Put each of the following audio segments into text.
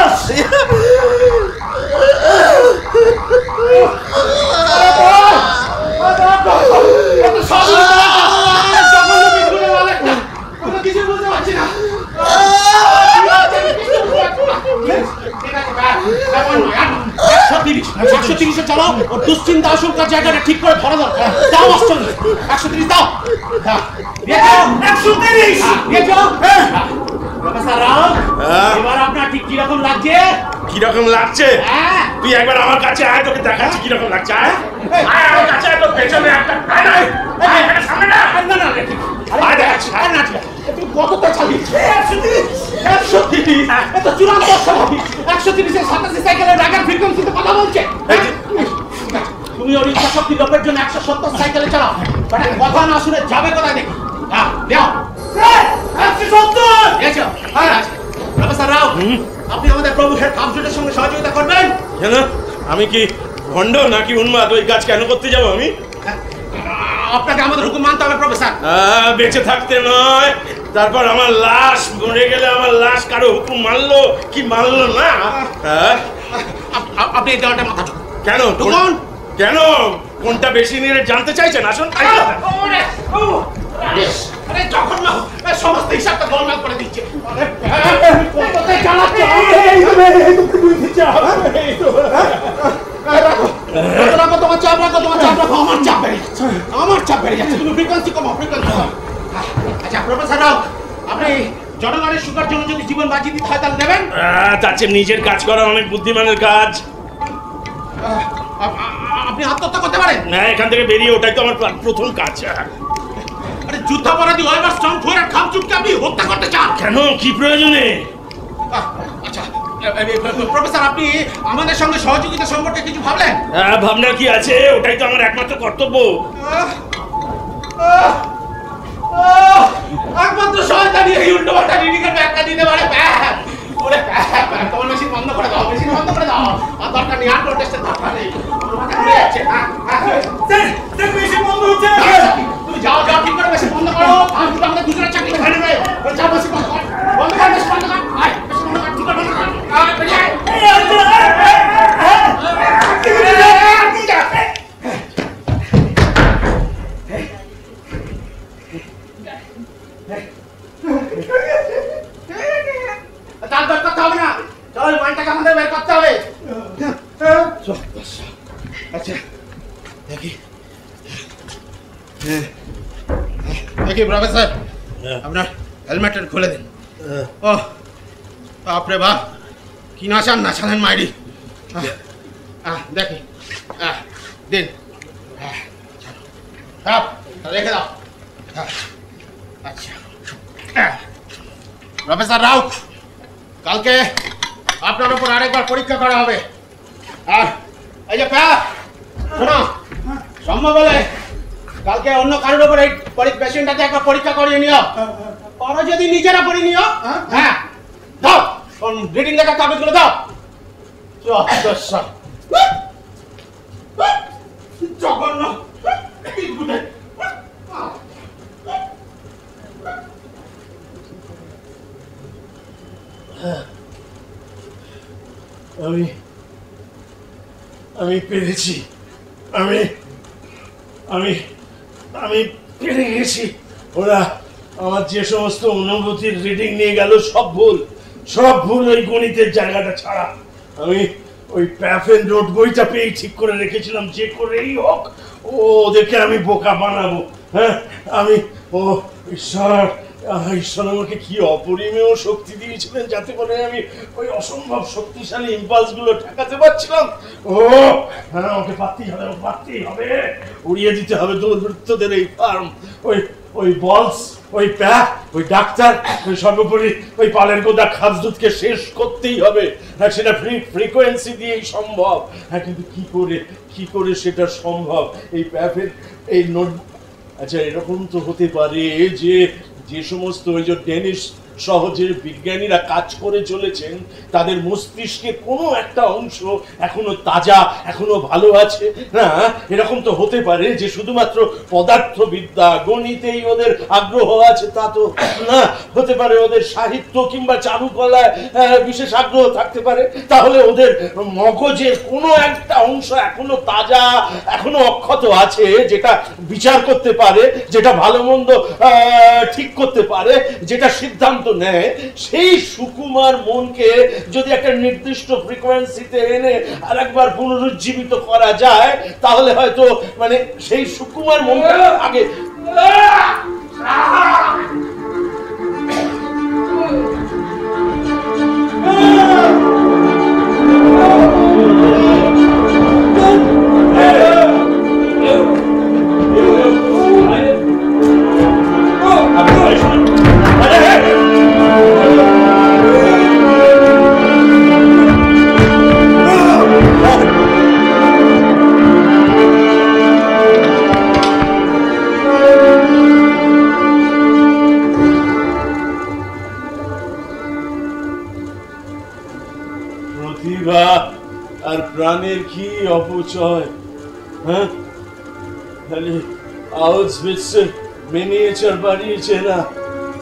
সর্বনাশ! কিছু বুঝতে পারছি না। চালাও, ওর দুশ্চিন্তা আশঙ্কার জায়গাটা ঠিক করে ধরা দরকার। দাও 130 দাও। এবার আপনার ঠিক কিরকম লাগছে? কিরকম লাগছে? তুই একবার আমার কাছে আয়, তোকে দেখাচ্ছি কিরকম লাগছে। আয় আমার কাছে, তোর পেছনে একটা সামনে না আয় দেখাচ্ছি। তুমি কতটা চালিয়েছো? 130 এত চূড়ান্ত অস্বাভাবিক। 130-এর 87 সাইকেলের রাগার ফ্রিকোয়েন্সিতে কথা বলছে। তুমি ওর ইচ্ছা শক্তি লোপের জন্য 170 সাইকেলে চালাও। বাট কথা না শুনে যাবে কোথায় দেখি? দেও 170। প্রফেসর রাও, আপনি আমাদের প্রভুহের কামজোটের সঙ্গে সহযোগিতা করবেন? কেন? আমি কি ভণ্ড নাকি উন্মাদ? ওই কাজ কেন করতে যাবো আমি? আপনাকে আমাদের হুকুম মানতে হবে প্রফেসর। বেঁচে থাকতে নয়, তারপর আমার লাশ মরে গেলে আমার লাশ কারো হুকুম মানলো কি মানলো না? আপনি এই দেওয়াটা মাথা কেন ঢুকুন? কেন কোনটা বেশি নিয়ে জানতে চাইছেন? আসুন। আরে যখন না সমস্ত হিসাবটা গোলমাল করে দিচ্ছে। তোমার চাপ রাখো, আমার চাপ বেড়ে যাচ্ছে। তুমি ফ্রিকোয়েন্সি কমাও, ফ্রিকোয়েন্সি কমাও। আচ্ছা প্রফেসর রাও, আপনি জনগণের সুখার জন্য যদি জীবন বাঁচিয়ে দিতে হয় তাহলে দেবেন? তার চেয়ে নিজের কাজ করা অনেক বুদ্ধিমানের কাজ। আপনি আত্মহত্যা করতে পারেন? না, এখান থেকে বেরিয়ে ওটাই তো আমার প্রথম কাজ। আরে যুদ্ধাপরাধী ওয়েবার স্ট্রং ফুয়ার খামচুককে আপনি হত্যা করতে চান? কেন, কি প্রয়োজনে? আচ্ছা প্রফেসর, আপনি আমাদের সঙ্গে সহযোগিতা সম্পর্কে কিছু ভাবলেন? ভাবনা কি আছে, ওটাই তো আমার একমাত্র কর্তব্য। একমাত্র শয়তানি এই উল্টো পাল্টা রিডিংয়ের ব্যাখ্যা দিতে পারে। ওরে তোমার মেশিন বন্ধ করে দাও, মেশিন বন্ধ করে দাও। আর দরকার নেই, আর টেস্টের দরকার নেই। আমার মাথা ঘুরে যাচ্ছে। স্যার মেশিন বন্ধ হচ্ছে। তুমি যাও ঠিক করে মেশিন বন্ধ করো। আমাদের দুজনের চাকরি খাই নেবে। যাও মেশিন বন্ধ কর, মেশিন বন্ধ কর। আয় মেশিন বন্ধ কর, ঠিক করে বন্ধ কর। বেরিয়ে আয়। তার বের করতে হবে না, চল মানটাকে আমাদের বের করতে হবে। আচ্ছা দেখি দেখি প্রফেসর, আপনার হেলমেটটা খুলে দিন। ও বাপরে বাপ, কি নাচালেন মাইরি। দেখি দিন, রেখে দাও। আচ্ছা প্রফেসর রাও, কালকে আপনার উপর আরেকবার পরীক্ষা করা হবে। আর এই যে শোনো, সম্ভব হলে কালকে অন্য কারোর উপর এই পেশেন্টটাকে একবার পরীক্ষা করিয়ে নিও। পরে যদি নিজেরা করে নিও। হ্যাঁ দাও, রিডিং লেখা কাগজগুলো দাও। জঘন্য। আমি পেরেছি, আমি আমি আমি পেরে গেছি। ওরা আমার যে সমস্ত অনুভূতির রিডিং নিয়ে গেল সব ভুল ওই গণিতের জায়গাটা ছাড়া। আমি ওই প্যাফেন রোড বইটা পেয়ে ঠিক করে রেখেছিলাম যে করেই হোক ওদেরকে আমি বোকা বানাবো। হ্যাঁ, আমি ঈশ্বর আমাকে কি অপরিমেয় শক্তি দিয়েছিলেন যাতে করে আমি ওই অসম্ভব শক্তিশালী ইম্পালসগুলো ঠেকাতে পারছিলাম। হ্যাঁ, আমাকে পারতেই হবে, উড়িয়ে দিতে হবে দুর্বৃত্তদের এই ফার্ম, ওই বলস, ওই প্যাক, ওই ডাক্তার, ওই সর্বোপরি ওই পালের গোদা খাদ্যকে শেষ করতেই হবে। হ্যাঁ, সেটা ফ্রিকোয়েন্সি দিয়েই সম্ভব। হ্যাঁ, কিন্তু কি করে সেটা সম্ভব? এই প্যাপের এই নোট। আচ্ছা, এরকম তো হতে পারে যে সমস্ত ওই যে ডেনিশ সহজের বিজ্ঞানীরা কাজ করে চলেছেন তাদের মস্তিষ্কে কোনো একটা অংশ এখনো তাজা, এখনো ভালো আছে। না, এরকম তো হতে পারে যে শুধুমাত্র পদার্থবিদ্যা গণিতেই ওদের আগ্রহ আছে, তা তো না। হতে পারে ওদের সাহিত্য কিংবা চারুকলায় বিশেষ আগ্রহ থাকতে পারে। তাহলে ওদের মগজের কোনো একটা অংশ এখনো তাজা, এখনো অক্ষত আছে, যেটা বিচার করতে পারে, যেটা ভালো মন্দ ঠিক করতে পারে, যেটা সিদ্ধান্ত নেয়। সেই সুকুমার মনকে যদি একটা নির্দিষ্ট ফ্রিকোয়েন্সিতে এনে আরেকবার পুনরুজ্জীবিত করা যায়, তাহলে হয়তো মানে সেই সুকুমার মনটা আগে আর প্রাণের কি অপচয়। হ্যাঁ, খালি আউটসভিটসের মিনিয়েচার বানিয়েছে না,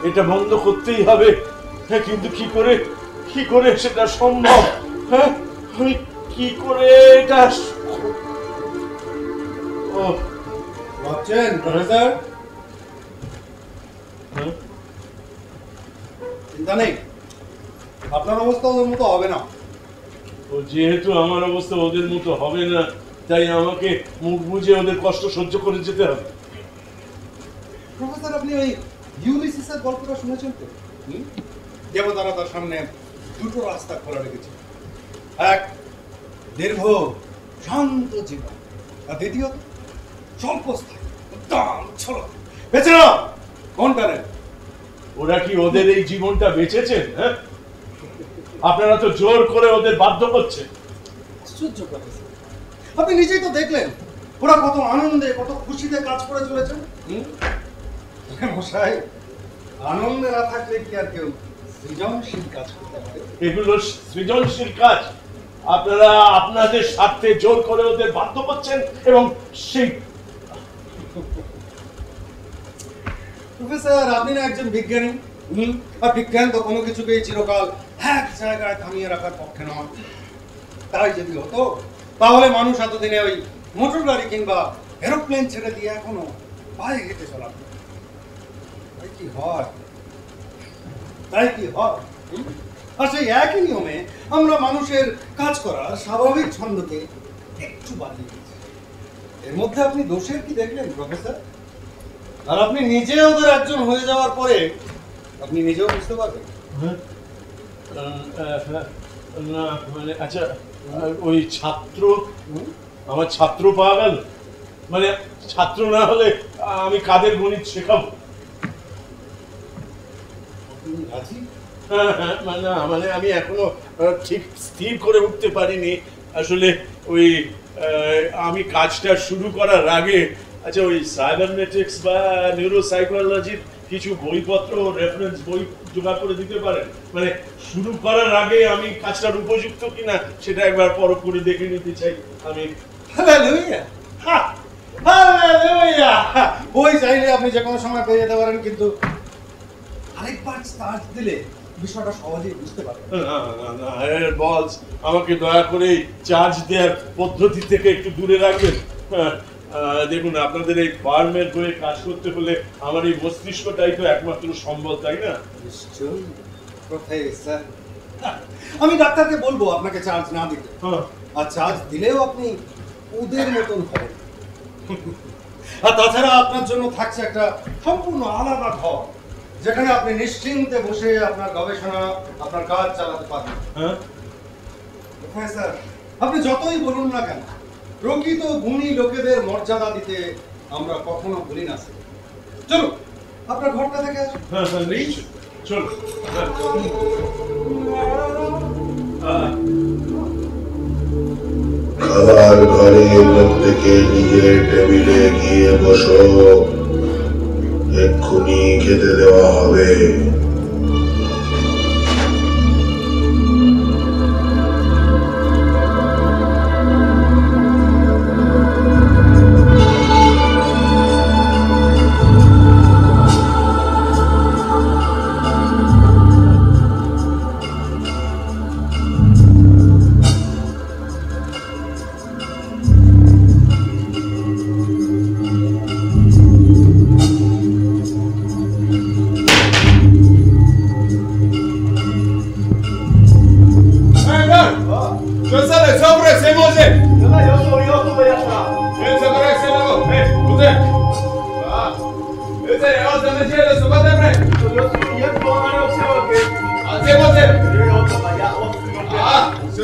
এটা বন্ধ করতেই হবে। হ্যাঁ, কিন্তু কি করে সেটা সম্ভব? হ্যাঁ, আমি কি করে এটা ভাবছেন প্রফেসর? চিন্তা নেই, আপনার অবস্থা ওদের মতো হবে না। যেহেতু আমার অবস্থা ওদের মতো হবে না, তাই আমাকে মুখ বুঝে ওদের কষ্ট সহ্য করে যেতে হবে। প্রফেসর, আপনি ওই ইউলিসিসের গল্পটা শুনেছেন তো? দেবতারা তার সামনে দুটো রাস্তা খোলা রেখেছে। এক, দীর্ঘ শান্ত জীবন, আর দ্বিতীয়ত স্বল্পস্থায়ী উদ্দাম ছলক। বেছে নাও কোনটা নেন। ওরা কি ওদের এই জীবনটা বেঁচেছেন? হ্যাঁ, আপনারা তো জোর করে ওদের বাধ্য করছেন। আশ্চর্য প্রফেসর, আপনি নিজেই তো দেখলেন ওরা কত আনন্দে, কত খুশিতে কাজ করে চলেছেন। মশাই, আনন্দে না থাকলে কি আর কেউ সৃজনশীল কাজ করতে পারে? এগুলো সৃজনশীল কাজ। আপনারা আপনাদের স্বার্থে জোর করে ওদের বাধ্য করছেন, এবং সেই প্রফেসর, আপনি না একজন বিজ্ঞানী, আর বিজ্ঞান তো কোনো কিছুকেই চিরকাল এক জায়গায় থামিয়ে রাখার পক্ষে নয়। তাই যদি হতো, তাহলে মানুষ এতদিনে ওই মোটর গাড়ি কিংবা এরোপ্লেন ছেড়ে দিয়ে এখনো পায়ে হেঁটে চলা। তাই কি হয়? আর সেই একই নিয়মে আমরা মানুষের কাজ করার স্বাভাবিক ছন্দকে একটু বাড়িয়ে দিয়েছি। এর মধ্যে আপনি দোষের কি দেখলেন প্রফেসর? আর আপনি নিজে ওদের একজন হয়ে যাওয়ার পরে আপনি নিজেও বুঝতে পারবেন। না মানে, আচ্ছা, ওই ছাত্র, আমার ছাত্র পাওয়া গেল? মানে ছাত্র না হলে আমি কাদের গণিত শেখাবো? মানে আমি এখনো ঠিক স্থির করে উঠতে পারিনি আসলে। ওই আমি কাজটা শুরু করার আগে, আচ্ছা, ওই সাইবারনেটিক্স বা নিউরোসাইকোলজির কিছু বইপত্র, রেফারেন্স বই জোগাড় করে দিতে পারেন? মানে শুরু করার আগে আমি কাজটার উপযুক্ত কিনা সেটা একবার পরখ করে দেখে নিতে চাই আমি। বই চাইলে আপনি যে কোনো সময় পেয়ে যেতে পারেন, কিন্তু আরেকবার চার্জ দিলে বিষয়টা সহজেই বুঝতে পারবেন। বস, আমাকে দয়া করে চার্জ দেওয়ার পদ্ধতি থেকে একটু দূরে রাখবেন। দেখুন, আপনাদের এই ফার্মের হয়ে কাজ করতে হলে আমার এই মস্তিষ্কটাই তো একমাত্র সম্বল, তাই না? নিশ্চয়ই প্রফেসর, আমি ডাক্তারকে বলবো আপনাকে চার্জ না দিতে। আর চার্জ দিলেও আপনি ওদের মতন হবেন। আর তাছাড়া আপনার জন্য থাকছে একটা সম্পূর্ণ আলাদা ঘর, যেখানে আপনি নিশ্চিন্তে বসে আপনার গবেষণা, আপনার কাজ চালাতে পারবেন। প্রফেসর, আপনি যতই বলুন না কেন, প্রকৃত গুণী লোকেদের মর্যাদা দিতে আমরা কখনো ভুলি না। চলুন আপনার ঘরটা থেকে আসুন। চলুন। খাবার ঘরে প্রত্যেকে নিজের টেবিলে গিয়ে বসো, এক্ষুনি খেতে দেওয়া হবে।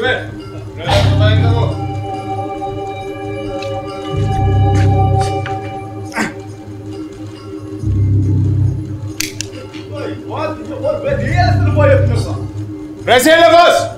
দেবে কোথায় দেবো Recién lejos.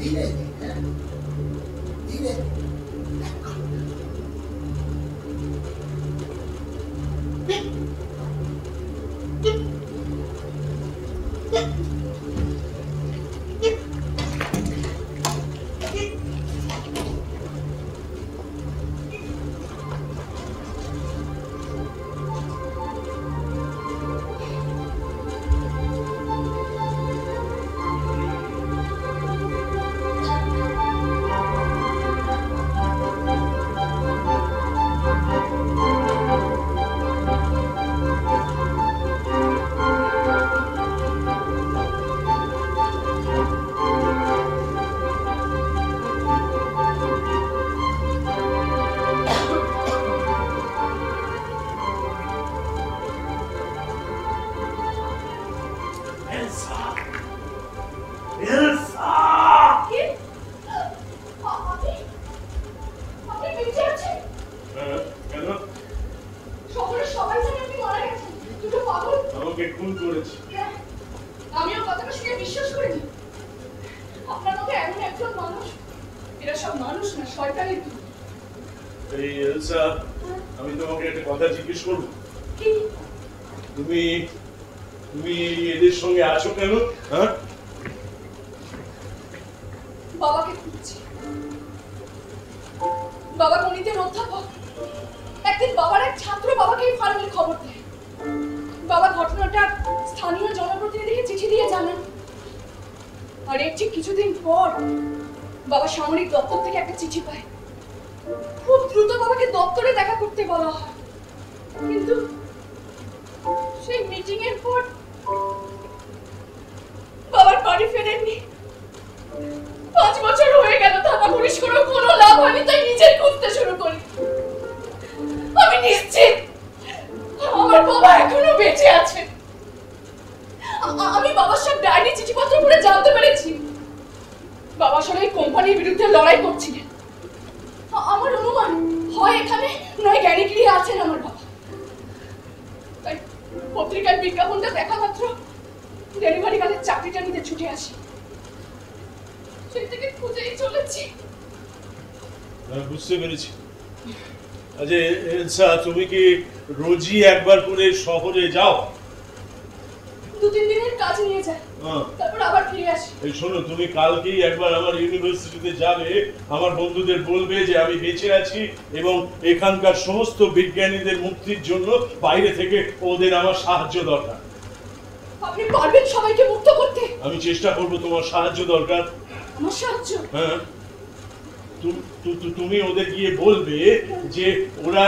ধীরে ধীরে ধীরে আমি তোমাকে একটা কথা জিজ্ঞেস করবো, তুমি তুমি এদের সঙ্গে আছো কেন? হ্যাঁ, বাবাকে খুঁজছি। বাবা গণিতের অধ্যাপক। একদিন বাবার এক ছাত্র বাবাকে এই ফার্মের খবর দেয়। বাবা ঘটনাটা স্থানীয় জনপ্রতিনিধিকে চিঠি দিয়ে জানান। আর এর ঠিক কিছুদিন পর বাবা সামরিক দপ্তর থেকে একটা চিঠি পায়। খুব দ্রুত বাবাকে দপ্তরে দেখা করতে বলা হয়, কিন্তু সেই মিটিং এর পর বাবার বাড়ি ফেরেননি। 5 বছর হয়ে গেল, থানা পুলিশ করে কোনো লাভ হয়নি, তাই নিজেই খুঁজতে শুরু করি। আমি নিশ্চিত আমার বাবা এখনো বেঁচে আছে। আমি বাবার সব ডায়েরি চিঠিপত্র পড়ে জানতে পেরেছি বাবা আসলে এই কোম্পানির বিরুদ্ধে লড়াই করছিলেন। আমার অনুমান হয় এখানে নয় জ্ঞানীগিরি আছেন আমার বাবা। তাই পত্রিকার বিজ্ঞাপনটা দেখা মাত্র ডেলিভারি গার্ডের চাকরিটা নিতে ছুটে আসি। সেই থেকে খুঁজেই চলেছি। বুঝতে পেরেছি। আচ্ছা এলসা, তুমি কি রোজই একবার করে শহরে যাও? 2-3 দিনের কাজ নিয়ে যাই, তারপর আবার ফিরে আসি। এই শোনো, তুমি কালকেই একবার আমার ইউনিভার্সিটিতে যাবে, আমার বন্ধুদের বলবে যে আমি বেঁচে আছি এবং এখানকার সমস্ত বিজ্ঞানীদের মুক্তির জন্য বাইরে থেকে ওদের আমার সাহায্য দরকার। আপনি পারবেন সবাইকে মুক্ত করতে? আমি চেষ্টা করব। তোমার সাহায্য দরকার? আমার সাহায্য? হ্যাঁ, তুমি ওদের গিয়ে বলবে যে ওরা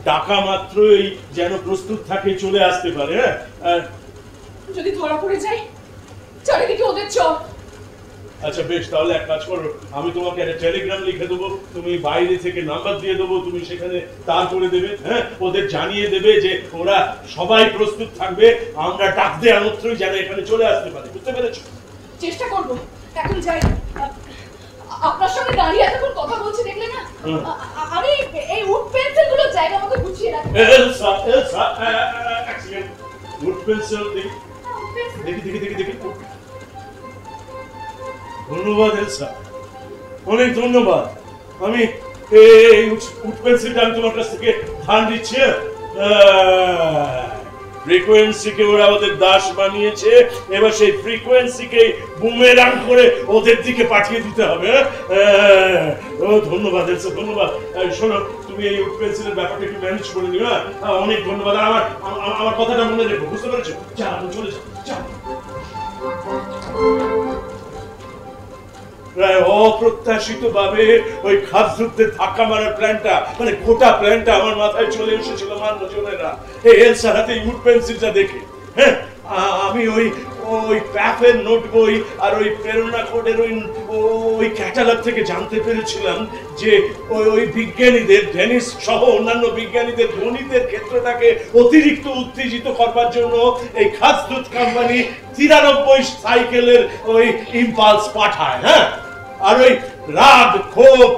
ডাকা মাত্রই যেন প্রস্তুত থাকে, চলে আসতে পারে। হ্যাঁ, যদি ধরা পড়ে যাই চারিদিকে ওদের চর। আচ্ছা বেশ, তাহলে এক কাজ করো, আমি তোমাকে একটা টেলিগ্রাম লিখে দেবো, তুমি বাইরে থেকে নাম্বার দিয়ে দেবো, তুমি সেখানে তার করে দেবে। হ্যাঁ, ওদের জানিয়ে দেবে যে ওরা সবাই প্রস্তুত থাকবে, আমরা ডাক দেওয়া মাত্রই যেন এখানে চলে আসতে পারে। বুঝতে পেরেছো? চেষ্টা করবো। এখন যাই। আপনার সঙ্গে দাঁড়িয়ে এতক্ষণ কথা বলছি দেখলে না, আমি এই উড পেন্সিল গুলো জায়গা মতো গুছিয়ে রাখি। Elsa, Elsa, accident. Wood pencil দেখি দেখি দেখি দেখি দেখি। ধন্যবাদ এলসা, অনেক ধন্যবাদ। আমি এই উড পেন্সিলটা আমি তোমার কাছ থেকে ধার দিচ্ছি। ফ্রিকোয়েন্সিকে ওরা ওদের দাস বানিয়েছে, এবার সেই ফ্রিকোয়েন্সিকে বুমেরাং করে ওদের দিকে পাঠিয়ে দিতে হবে। ও ধন্যবাদ এলসা, ধন্যবাদ। শোনো, তুমি এই উড পেন্সিলের ব্যাপারটা একটু ম্যানেজ করে নিও। অনেক ধন্যবাদ। আমার আমার কথাটা মনে রেখো, বুঝতে পেরেছো? চলো চলে যাও, চলো। প্রায় অপ্রত্যাশিত ভাবে ওই খাদ্যযুদ্ধে ধাক্কা মারার প্ল্যানটা, মানে গোটা প্ল্যানটা আমার মাথায় চলে এসেছিল মানবজনেরা এই এলসার হাতে উড পেন্সিলটা দেখে। হ্যাঁ, আমি ওই প্যাপের নোট বই আর ওই প্রেরণা কোডের ওই ক্যাটালগ থেকে জানতে পেরেছিলাম যে ওই বিজ্ঞানীদের, ডেনিস সহ অন্যান্য বিজ্ঞানীদের গণিতের ক্ষেত্রটাকে অতিরিক্ত উত্তেজিত করবার জন্য এই খাদ্যদূত কোম্পানি 93 সাইকেলের ওই ইম্পালস পাঠায়। হ্যাঁ, আর ওই রাগ ক্ষোভ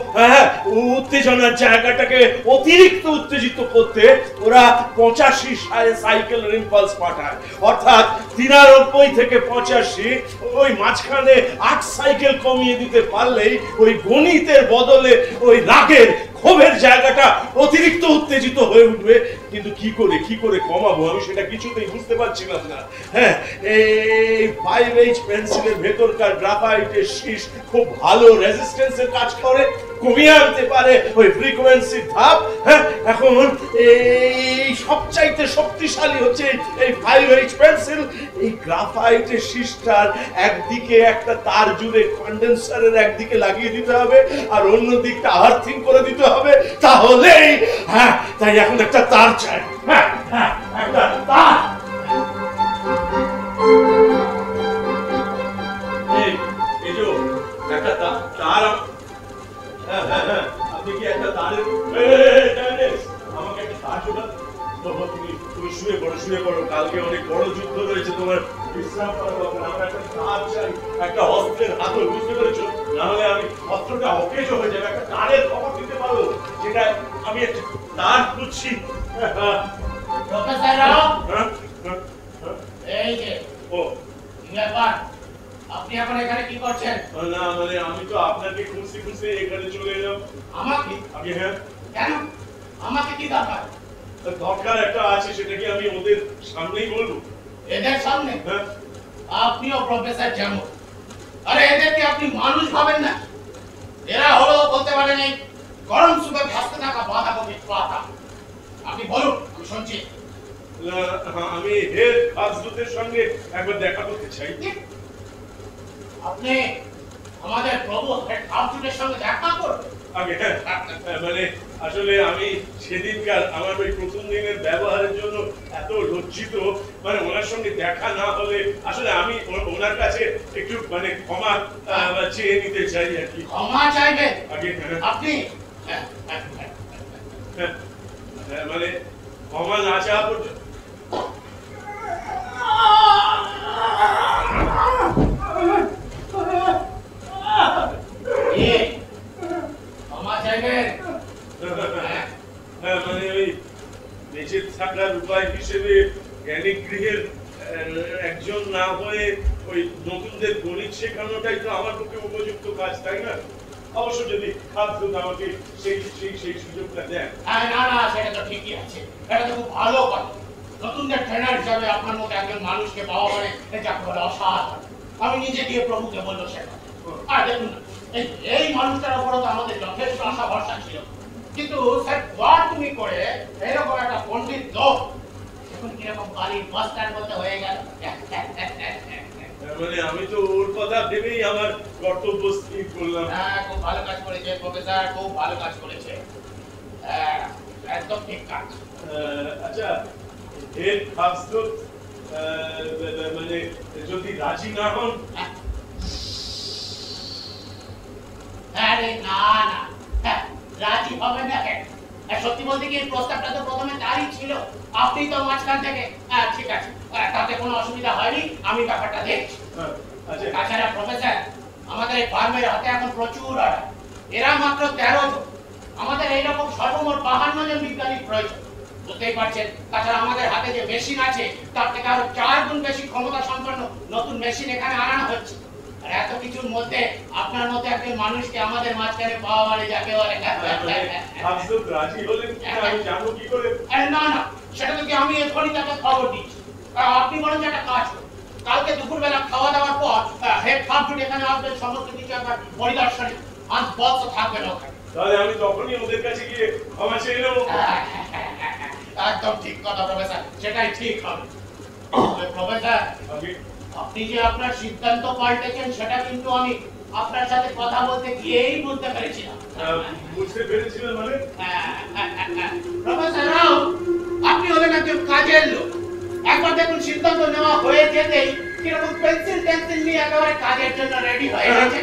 উত্তেজনার জায়গাটাকে অতিরিক্ত উত্তেজিত করতে ওরা 85 সাইকেলের ইম্পালস পাঠায়, অর্থাৎ 93 থেকে 85 ওই মাঝখানে 8 সাইকেল কমিয়ে দিতে পারলেই ওই গণিতের বদলে ওই রাগের ক্ষোভের জায়গাটা অতিরিক্ত উত্তেজিত হয়ে উঠবে। কিন্তু কি করে কমাবো আমি সেটা কিছুতেই বুঝতে পারছিলাম না। হ্যাঁ, এই 5H পেন্সিলের ভেতরকার গ্রাফাইটের শীষ খুব ভালো রেজিস্ট্যান্সের কাজ করে, কমিয়ে আনতে পারে ওই ফ্রিকোয়েন্সির ধাপ। হ্যাঁ, এখন এই সবচাইতে শক্তিশালী হচ্ছে এই 5H পেন্সিল। এই গ্রাফাইটের শীষটার একদিকে একটা তার জুড়ে কন্ডেন্সারের একদিকে লাগিয়ে দিতে হবে আর অন্য দিকটা আর্থিং করে দিতে হবে, তাহলেই হ্যাঁ, তাই এখন একটা তার চাই। হ্যাঁ হ্যাঁ, একটা তার। এই যে একটা তার, হ্যাঁ হ্যাঁ হ্যাঁ, আপনি কি একটা তারের আমাকে একটা তার জোগাড়। তুমি শুয়ে পড়ো, কালকে অনেক বড় যুদ্ধ রয়েছে, তোমার বিশ্রাম করা দরকার। আমার একটা তার চাই, একটা অস্ত্রের হাতল, বুঝতে পেরেছো? নাহলে আমি অস্ত্রটা অকেজ হয়ে যাবে। একটা তারের খবর দিতে পারো যেটা আমি একটা তার খুঁজছি। প্রফেসর রাও, এই যে ও ব্যাপার, আপনি এখন এখানে কি করছেন? না মানে আমি তো আপনাকে খুঁজতে এখানে চলে এলাম। আমাকে? আগে হ্যাঁ, কেন? আমাকে কি দরকার? দরকার একটা আছে, সেটা কি আমি ওদের সামনেই বলবো? এদের সামনে? হ্যাঁ, আপনিও প্রফেসর যেমন, আরে এদেরকে আপনি মানুষ ভাবেন না? এরা হলো বলতে পারেন এই গরম সুপে ভাসতে থাকা বাঁধাকপির পাতা। আপনি বলুন, আমি শুনছি। আমি হেড খাসদুতের সঙ্গে একবার দেখা করতে চাই। আপনি আমাদের প্রভু হেড খাসদুতের সঙ্গে দেখা করবেন? আগে হ্যাঁ, মানে আসলে আমি সেদিনকার আমার ওই প্রথম দিনের ব্যবহারের জন্য এত লজ্জিত, মানে ওনার সঙ্গে দেখা না হলে আসলে আমি ওনার কাছে একটু মানে ক্ষমা চেয়ে নিতে চাই আর কি। ক্ষমা চাইবেন? আগে আপনি মানে ক্ষমা না চাওয়া পর্যন্ত ক্ষমা চাইবেন? মানে ওই বেঁচে থাকার উপায় হিসেবে জ্ঞানী গৃহের একজন না হয়ে ওই নতুনদের গণিত শেখানোটাই তো আমার পক্ষে উপযুক্ত কাজ, তাই না? অবশ্য যদি খাসদুত আমাকে সেই সুযোগটা দেন। না না, সেটা তো ঠিকই আছে, এটা তো খুব ভালো কথা। নতুনদের ট্রেনার হিসাবে আপনার মতো একজন মানুষকে পাওয়া মানে যাকে বলে অসাধারণ। আমি নিজে গিয়ে প্রভুকে বলবো সেটা। আর দেখুন না, এই মানুষটার উপরও তো আমাদের যথেষ্ট আশা ভরসা ছিল, কিন্তু স্যার তুমি করে এরকম একটা পণ্ডিত লোক এখন কিরকম বাড়ির বস্তার মতো হয়ে গেল। মানে আমি তো ওর কথা ভেবেই আমার কর্তব্য স্থির করলাম। হ্যাঁ, খুব ভালো কাজ করেছে প্রফেসর, খুব ভালো কাজ করেছে, একদম ঠিক কাজ। আচ্ছা, হেড খাসদুত মানে যদি রাজি না হন? আরে না না, রাজি হবে না কেন? সত্যি বলতে কি, প্রস্তাবটা তো প্রথমে তারই ছিল, আপনি তো মাঝখান থেকে। ঠিক আছে, তাতে কোনো অসুবিধা হয়নি, আমি ব্যাপারটা দেখছি। তাছাড়া প্রফেসর, আমাদের এই ফার্মের হাতে এখন প্রচুর অর্ডার, এরা মাত্র 13 জন, আমাদের এইরকম সর্বমোট 52 জন বিজ্ঞানীর প্রয়োজন, বুঝতেই পারছেন। তাছাড়া আমাদের হাতে যে মেশিন আছে তার থেকে আরো 4 গুণ বেশি ক্ষমতা সম্পন্ন নতুন মেশিন এখানে আনানো হচ্ছে। আর এত কিছুর মধ্যে আপনার মতো একজন মানুষকে আমাদের মাঝখানে পাওয়া মানে যাকে বলে খাসদুত রাজি হলেন আমি জানবো কি করে? না না, সেটা তো কি আমি এখনই তাকে খবর দিচ্ছি। আপনি বলেন যে একটা কাজ করুন, কালকে দুপুরবেলা খাওয়া দাওয়ার পর হেড খাসদুত এখানে আসবেন, সমস্ত কিছু একবার পরিদর্শনে, আজ বস থাকবেন ওখানে। তাহলে আমি তখনই ওদের কাছে গিয়ে ক্ষমা চেয়ে নেবো। একদম ঠিক কথা প্রফেসর, সেটাই ঠিক হবে। প্রফেসর, আপনি যে আপনার সিদ্ধান্ত পাল্টেছেন সেটা কিন্তু আমি আপনার সাথে কথা বলতে গিয়েই বুঝতে পেরেছিলাম। বুঝতে পেরেছিলেন মানে? প্রফেসর রাও, আপনি হলেন একজন কাজের লোক। একবার দেখুন, সিদ্ধান্ত নেওয়া হয়ে যেতেই কিরকম পেন্সিল নিয়ে একেবারে কাজের জন্য রেডি হয়ে গেছে।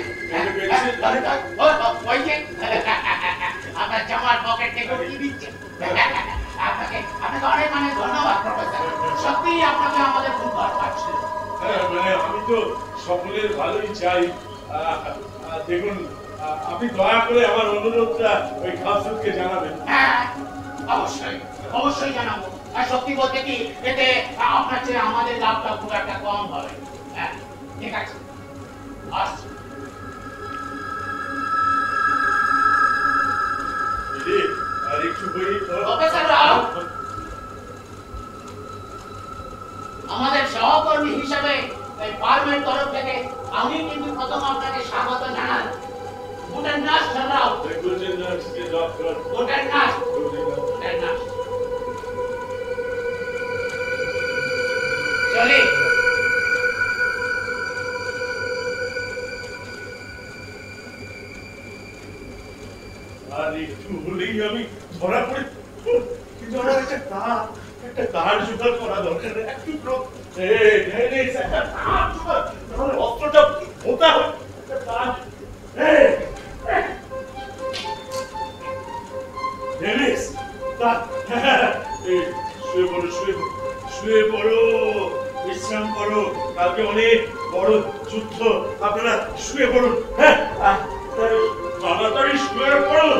আপনার জামার পকেট থেকে কি দিচ্ছে? আপনাকে অনেক অনেক ধন্যবাদ প্রফেসর, সত্যি আপনাকে আমাদের খুব দরকার ছিল। মানে আমি তো সকলের ভালোই চাই। দেখুন, আপনি দয়া করে আমার অনুরোধটা ওই খাসুদকে জানাবেন। হ্যাঁ, অবশ্যই অবশ্যই জানাবো। আর সত্যি বলতে কি, এতে আপনার চেয়ে আমাদের লাভটা খুব একটা কম হবে। হ্যাঁ, ঠিক আছে, আসছি। আর একটু বই প্রফেসর রাও, আমাদের সহকর্মী হিসেবে এই ফার্মের তরফ থেকে আমি কিন্তু প্রথম আপনাকে স্বাগত জানাই। গুটেন নাশ রাও, গুটেন নাশ ডক্টর, গুটেন নাশ, গুটেন নাশ। চলি। আর একটু হলেই আমি ধরা পড়ে, কিন্তু আমার একটা তার জোগাড় করা দরকার। একটু অস্ত্রটা ভোতা হয়, একটা তার। শুয়ে পড়ো, শুয়ে পড়ো, বিশ্রাম করো। কালকে অনেক বড় যুদ্ধ, আপনারা শুয়ে পড়ুন। হ্যাঁ, তাড়াতাড়ি শুয়ে পড়ুন।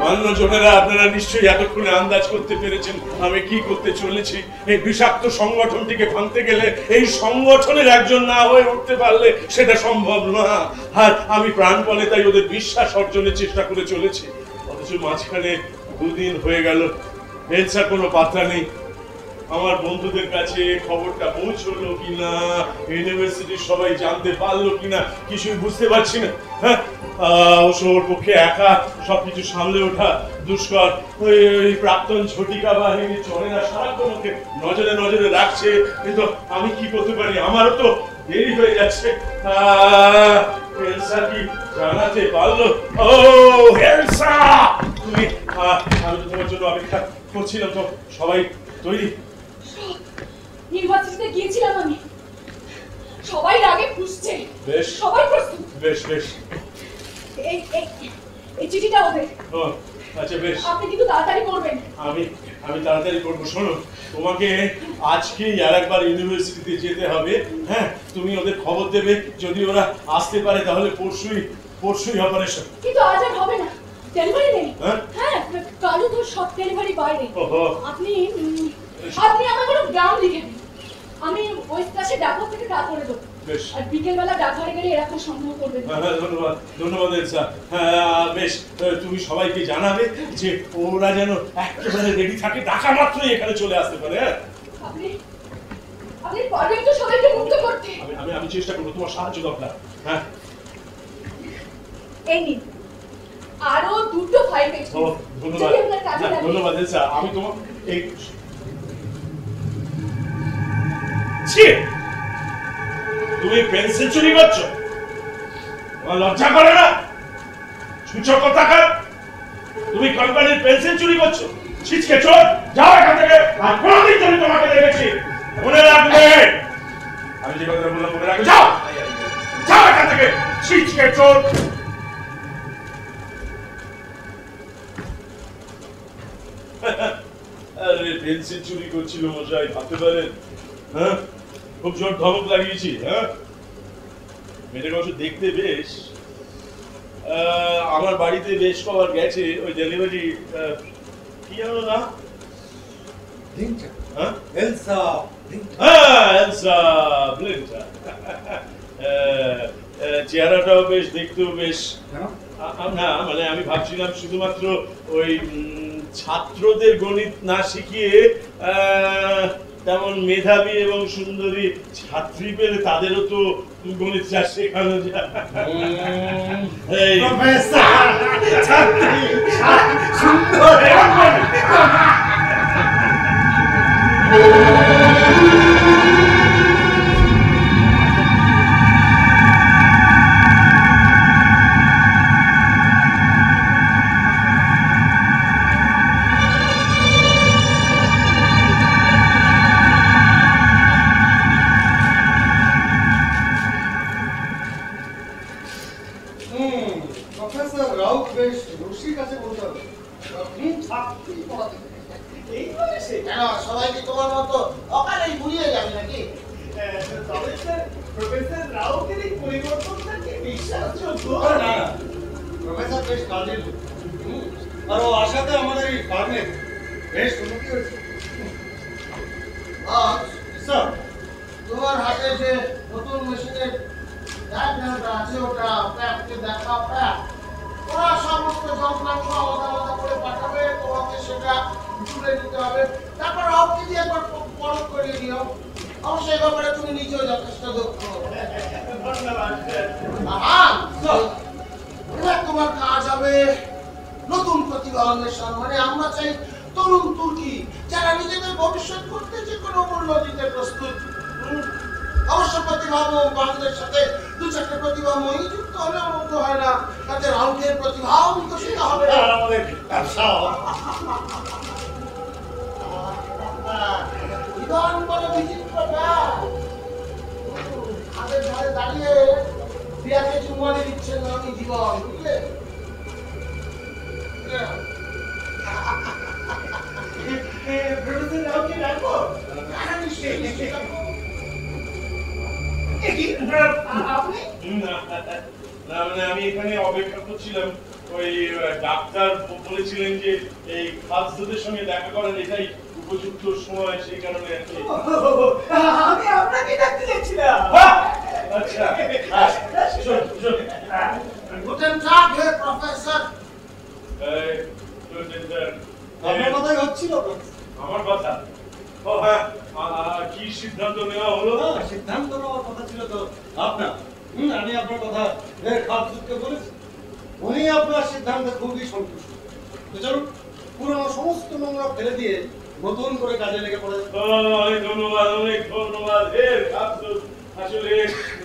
মান্যজনেরা, আপনারা নিশ্চয়ই এতক্ষণে আন্দাজ করতে পেরেছেন আমি কি করতে চলেছি। এই বিষাক্ত সংগঠনটিকে ভাঙতে গেলে এই সংগঠনের একজন না হয়ে উঠতে পারলে সেটা সম্ভব না। আর আমি প্রাণপণে তাই ওদের বিশ্বাস অর্জনের চেষ্টা করে চলেছি। অথচ মাঝখানে 2 দিন হয়ে গেল, এলসার কোনো পাত্তা নেই। আমার বন্ধুদের কাছে খবরটা পৌঁছলো কিনা, ইউনিভার্সিটির সবাই জানতে পারলো কিনা, কিছুই বুঝতে পারছি না। হ্যাঁ, ওর পক্ষে একা সবকিছু সামলে ওঠা দুষ্কর। ওই প্রাক্তন ঝটিকা বাহিনী চড়েরা সারাক্ষণ ওকে নজরে নজরে রাখছে, কিন্তু আমি কি করতে পারি? আমারও তো দেরি হয়ে যাচ্ছে। এলসা কি জানাতে পারলো? ও এলসা, তুমি, আমি তো তোমার জন্য অপেক্ষা করছিলাম। তো সবাই তৈরি? নির্বাচনে গিয়েছিলাম আমি, সবাই আগে খুঁজছে। বেশ, সবাই প্রস্তুত। বেশ বেশ। এই চিঠিটা ওদের। ও আচ্ছা, বেশ। আপনি কিন্তু তাড়াতাড়ি করবেন। আমি তাড়াতাড়ি করবো। শোনো, তোমাকে আজকেই আরেকবার ইউনিভার্সিটিতে যেতে হবে। হ্যাঁ, তুমি ওদের খবর দেবে। যদি ওরা আসতে পারে তাহলে পরশুই অপারেশন। কিন্তু আজ আর হবে না, ডেলিভারি নেই। হ্যাঁ, কালু তো সব ডেলিভারি বাইরে। আপনি আমার কোনো গ্রাউন্ড লিখে দিন, আমি ওই ক্লাসে ডাক্তার থেকে কাজ করে দেবো। আর বিকেলবেলা ডাক্তারে গেলে এরকম সন্দেহ করবেন। ধন্যবাদ, ধন্যবাদ এলসা। বেশ, তুমি সবাইকে জানাবে যে ওরা যেন একেবারে রেডি থাকে, ডাকা মাত্রই এখানে চলে আসতে পারে। আপনি পারবেন তো সবাইকে মুক্ত করতে? আমি চেষ্টা করবো, তোমার সাহায্য দরকার। হ্যাঁ, এই নিন আরো 2টো ফাইল পেয়েছি। ধন্যবাদ, ধন্যবাদ এলসা। আমি তোমার এই তুমি পেন্সিল চুরি করছো? তোমার লজ্জা করে না? ছুঁচো কোথাকার! তুমি কোম্পানির পেন্সিল চুরি করছো? ছিচকে চোর, যাও এখান থেকে। আর কোনদিন যদি তোমাকে দেখেছি, মনে রাখবে, আমি যে কথা বললাম মনে রাখবে। যাও, যাও এখান থেকে, ছিচকে চোর। আরে পেন্সিল চুরি করছিল মশাই, ভাবতে পারেন? হ্যাঁ, খুব জোর ধমক লাগিয়েছি। হ্যাঁ, মেয়েটাকে অবশ্য দেখতে বেশ, আমার বাড়িতে বেশ কবার গেছে। ওই ডেলিভারি কি হলো না? এলসা। হ্যাঁ, এলসা ব্লিন্টা। চেহারাটাও বেশ, দেখতেও বেশ। না মানে আমি ভাবছিলাম শুধুমাত্র ওই ছাত্রদের গণিত না শিখিয়ে তেমন মেধাবী এবং সুন্দরী ছাত্রী পেলে তাদেরও তো গণিতটা শেখানো যায়। সুন্দর প্রফেসর রাউত বেশ রসিক আছে বলতে হবে। আপনি ছাত্রী পড়াতে পারেন। এই বয়সে কেন সবাই কি তোমার মতো অকালেই ভুলিয়ে যাবে নাকি? তবে স্যার প্রফেসর রাউতের এই পরিবর্তনটাকে বিশ্বাসযোগ্য না না, প্রফেসর বেশ কাজের লোক। আর ও আশাতে আমাদের এই ফার্মে বেশ উন্নতি হয়েছে। আজ স্যার, তোমার হাতে যে নতুন মেশিনের ডায়াগ্রামটা আছে ওটা প্যাপকে দেখা প্যাপ। ওরা সমস্ত যন্ত্রাংশ আলাদা আলাদা করে পাঠাবে, তোমাকে সেটা তুলে নিতে হবে, তারপর অফকে দিয়ে একবার পরখ করিয়ে দিও। অবশ্যই ব্যাপারে তুমি নিজেও যথেষ্ট দক্ষ। ধন্যবাদ স্যার। এবার তোমার কাজ হবে নতুন প্রতিভা অন্বেষণ। মানে আমরা চাই তরুণ তুর্কি যারা নিজেদের ভবিষ্যৎ করতে যে কোনো মূল্য দিতে প্রস্তুত। অবশ্য প্রতিভাবানদের সাথে দু চারটে প্রতিভাময়ী যুক্ত হলে মন্দ হয় না, তাদের রাউন্ডের প্রতিভাও বিকশিত হবে। আর আমাদের ব্যবসা জীবন বড় বিচিত্র ব্যাপার। হাতের ধারে দাঁড়িয়ে প্রিয়াকে চুম্বনে দিচ্ছেন আমি জীবন, বুঝলে? প্রফেসর রাউকে ডাকবো? হ্যাঁ, নিশ্চয়ই, নিশ্চয়ই। আপনি না, না, মানে আমি এখানে অপেক্ষা করছিলাম। ওই ডাক্তার বলেছিলেন যে এই খাদ্যদের সঙ্গে দেখা করার এটাই উপযুক্ত সময়, সেই কারণে আর কি। আমি আপনাকে ডাকতে যাচ্ছিলাম। আচ্ছা, শোন, শোন। Guten Tag, Herr Professor. আপনার কথাই হচ্ছিল। আমার কথা? ও হ্যাঁ, কি সিদ্ধান্ত নেওয়া হলো? সিদ্ধান্ত নেওয়ার কথা ছিল তো আপনার। আমি আপনার কথা খাদ্যকে বলেছি, উনি আপনার সিদ্ধান্তে খুবই সন্তুষ্ট। তো চলুন, পুরনো সমস্ত নোংরা ফেলে দিয়ে নতুন করে কাজে লেগে পড়ে। অনেক ধন্যবাদ, অনেক ধন্যবাদ। এর খাদ্য আসলে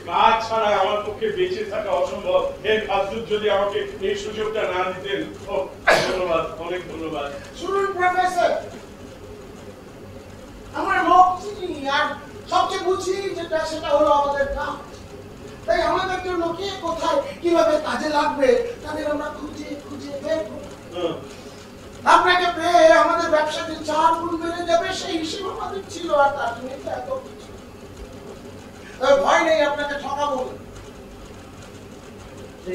কাজ ছাড়া আমার পক্ষে বেঁচে থাকা অসম্ভব। এর খাদ্য যদি আমাকে এই সুযোগটা না দিতেন। ও ধন্যবাদ, অনেক ধন্যবাদ। শুনুন প্রফেসর, আমার লোক চিনি আর সবচেয়ে বুঝি যেটা সেটা হলো আমাদের কাজ। তাই আমাদের জন্য কে কোথায় কিভাবে কাজে লাগবে তাদের আমরা খুঁজে খুঁজে বের করব। আপনাকে পেয়ে আমাদের ব্যবসাতে 4 গুণ বেড়ে যাবে, সেই হিসেব আমাদের ছিল। আর তার জন্য এত কিছু ভয় নেই, আপনাকে ঠকাবো না।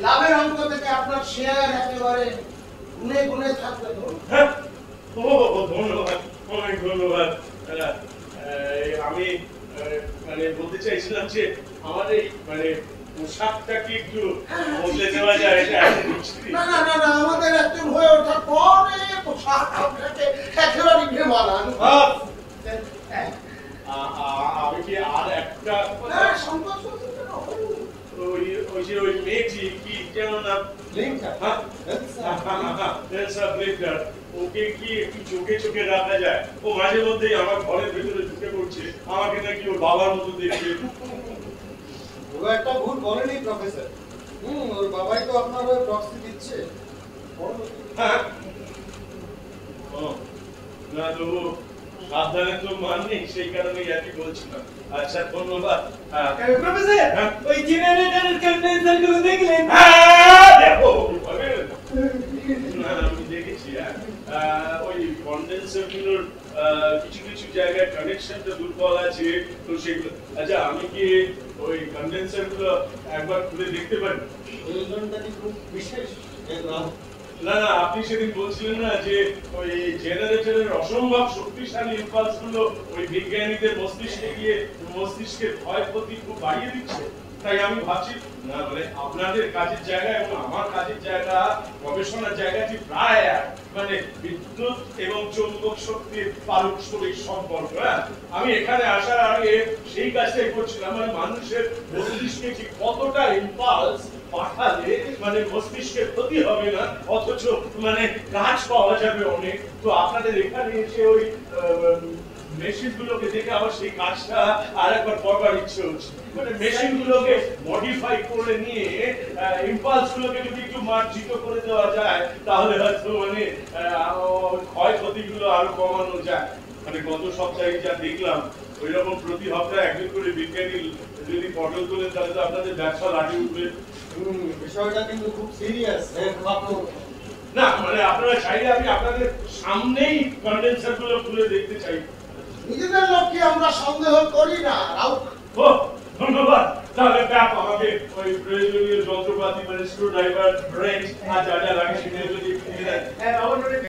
লাভের অঙ্ক থেকে আপনার শেয়ার একেবারে গুনে গুনে থাকবে। হ্যাঁ, ও ধন্যবাদ, অনেক ধন্যবাদ। আমি মানে বলতে চাইছিলাম যে আমার এই মানে পোশাকটা কি একটু বদলে দেওয়া যায়? এটা না না না না, আমাদের একজন হয়ে ওঠার পরে পোশাক আপনাকে একেবারে গিয়ে মানান। আমি কি আর একটা না, সংকোচ করছেন কেন? ওই যে ওই মেয়েটি কি যেন না, ওকে কি একটু চোখে চোখে রাখা যায়? ও মাঝে মধ্যেই আমার ঘরের ভেতরে ঢুকে পড়ছে, আমাকে নাকি ওর বাবার মতো দেখছে। ও একটা ভুল বলেনি প্রফেসর। ওর বাবাই তো আপনার হয়ে প্রক্সি দিচ্ছে। হ্যাঁ, ও না, তবু সাবধানে তো মান নেই, সেই কারণেই আর কি বলছিলাম। আচ্ছা, ধন্যবাদ। প্রফেসর, ওই জেনারেটরের কন্ডেন্সার গুলো দেখলেন? দেখো, না আমি দেখেছি। ওই কন্ডেন্সার গুলোর কিছু কিছু জায়গায় কানেকশনটা দুর্বল আছে, তো সেগুলো। আচ্ছা, আমি কি ওই কন্ডেন্সার গুলো একবার খুলে দেখতে পারি? প্রয়োজনটা কি খুব বিশেষ? না না, আপনি সেদিন বলছিলেন না যে ওই জেনারেটরের অসম্ভব শক্তিশালী ইম্পালস গুলো ওই বিজ্ঞানীদের মস্তিষ্কে গিয়ে মস্তিষ্কের ক্ষয়ক্ষতি খুব বাড়িয়ে দিচ্ছে। তাই আমি ভাবছি, না মানে আপনাদের কাজের জায়গা এবং আমার কাজের জায়গা, গবেষণার জায়গাটি প্রায় এক। মানে বিদ্যুৎ এবং চৌম্বক শক্তির পারস্পরিক সম্পর্ক। আমি এখানে আসার আগে সেই কাজটাই করছিলাম, মানে মানুষের মস্তিষ্কে ঠিক কতটা ইম্পালস পাঠালে মানে মস্তিষ্কের ক্ষতি হবে না, অথচ মানে কাজ পাওয়া যাবে অনেক। তো আপনাদের এখানে এসে ওই মেশিন গুলোকে দেখে আবার সেই কাজটা আর একবার করবার ইচ্ছে হচ্ছে। মানে মেশিন গুলোকে মডিফাই করে নিয়ে ইম্পালস গুলোকে যদি একটু মার্জিত করে দেওয়া যায়, তাহলে হয়তো মানে ক্ষয়ক্ষতি গুলো আরো কমানো যায়। মানে গত সপ্তাহে যা দেখলাম ওই রকম প্রতি হপ্তাহে একজন করে বিজ্ঞানী যদি পটল তোলেন তাহলে তো আপনাদের ব্যবসা লাঠি উঠবে। বিষয়টা কিন্তু খুব সিরিয়াস। না মানে আপনারা চাইলে আমি আপনাদের সামনেই কন্ডেন্সার গুলো খুলে দেখতে চাই। নিজেদের লোককে আমরা সন্দেহ করি না রাউত। ও ধন্যবাদ। তাহলে ব্যাপ আমাকে ওই প্রয়োজনীয় যন্ত্রপাতি মানে স্ক্রু ড্রাইভার, ব্রেঞ্চ আর যা যা লাগে সেগুলো যদি দিয়ে দেন।